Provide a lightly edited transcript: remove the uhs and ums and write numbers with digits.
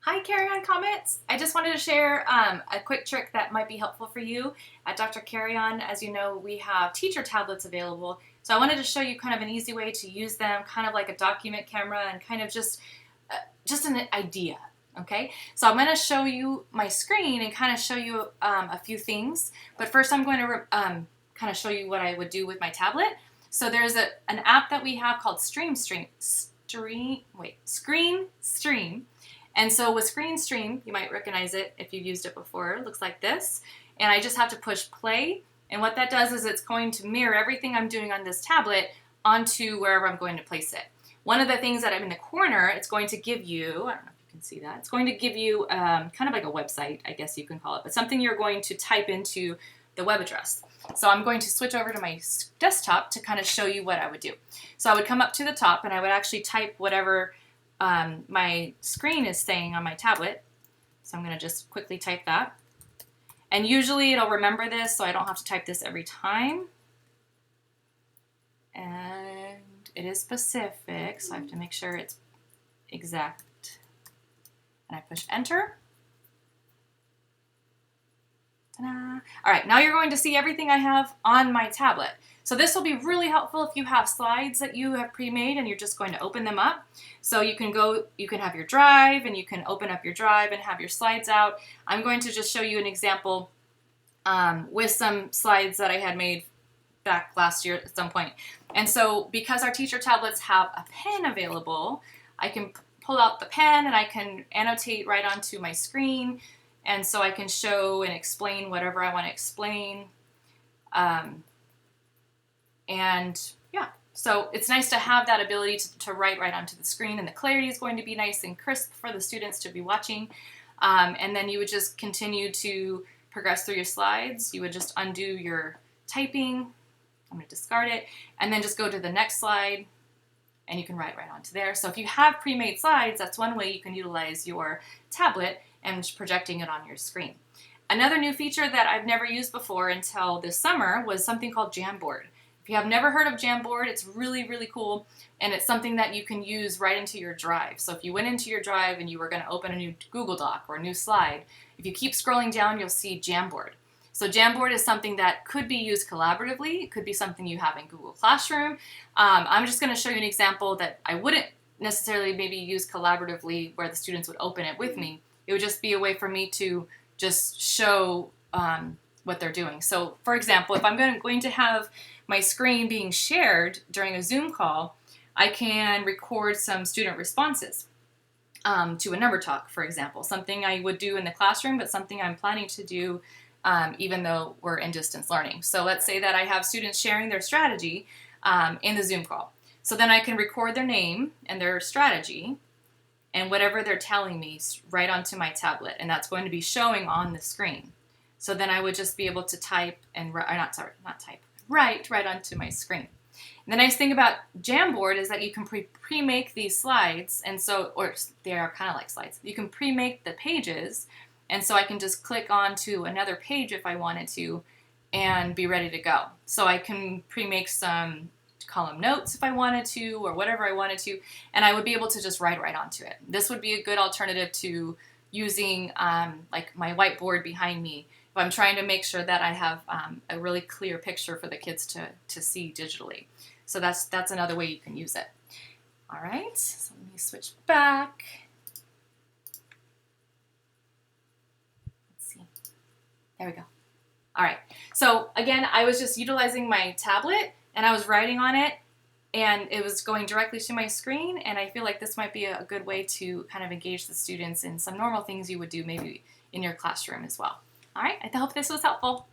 Hi, Carry On Comments. I just wanted to share a quick trick that might be helpful for you. At Dr. Carry On, as you know, we have teacher tablets available. So I wanted to show you kind of an easy way to use them, kind of like a document camera and kind of just an idea. Okay, so I'm going to show you my screen and kind of show you a few things. But first, I'm going to kind of show you what I would do with my tablet. So there's an app that we have called Screen Stream. And so with Screen Stream, you might recognize it if you've used it before. It looks like this. And I just have to push play. And what that does is it's going to mirror everything I'm doing on this tablet onto wherever I'm going to place it. One of the things that I'm in the corner, it's going to give you, I don't know if you can see that, it's going to give you kind of like a website, I guess you can call it, but something you're going to type into the web address. So I'm going to switch over to my desktop to kind of show you what I would do. So I would come up to the top and I would actually type whatever my screen is saying on my tablet. So I'm going to just quickly type that. And usually it'll remember this, so I don't have to type this every time. And it is specific, so I have to make sure it's exact. And I push enter. Ta-da. All right, now you're going to see everything I have on my tablet. So this will be really helpful if you have slides that you have pre-made and you're just going to open them up. So you can have your drive and you can open up your drive and have your slides out. I'm going to just show you an example with some slides that I had made back last year at some point. And so because our teacher tablets have a pen available, I can pull out the pen and I can annotate right onto my screen. And so I can show and explain whatever I want to explain. And yeah, so it's nice to have that ability to write right onto the screen, and the clarity is going to be nice and crisp for the students to be watching. And then you would just continue to progress through your slides. You would just undo your typing. I'm going to discard it. And then just go to the next slide, and you can write right onto there. So if you have pre-made slides, that's one way you can utilize your tablet and projecting it on your screen. Another new feature that I've never used before until this summer was something called Jamboard. If you have never heard of Jamboard, it's really, really cool, and it's something that you can use right into your drive. So if you went into your drive and you were going to open a new Google Doc or a new slide, if you keep scrolling down, you'll see Jamboard. So Jamboard is something that could be used collaboratively. It could be something you have in Google Classroom. I'm just going to show you an example that I wouldn't necessarily maybe use collaboratively where the students would open it with me. It would just be a way for me to just show what they're doing. So for example, if I'm going to have my screen being shared during a Zoom call, I can record some student responses to a number talk, for example, something I would do in the classroom, but something I'm planning to do even though we're in distance learning. So let's say that I have students sharing their strategy in the Zoom call. So then I can record their name and their strategy and whatever they're telling me right onto my tablet, and that's going to be showing on the screen. So then I would just be able to type and write right onto my screen. And the nice thing about Jamboard is that you can pre-make these slides, and so, or they are kind of like slides. You can pre-make the pages, and so I can just click onto another page if I wanted to, and be ready to go. So I can pre-make some column notes if I wanted to, or whatever I wanted to, and I would be able to just write right onto it. This would be a good alternative to using like my whiteboard behind me if I'm trying to make sure that I have a really clear picture for the kids to see digitally. So that's another way you can use it. All right, so let me switch back. Let's see. There we go. All right, so again, I was just utilizing my tablet and I was writing on it, and it was going directly to my screen, and I feel like this might be a good way to kind of engage the students in some normal things you would do maybe in your classroom as well. All right, I hope this was helpful.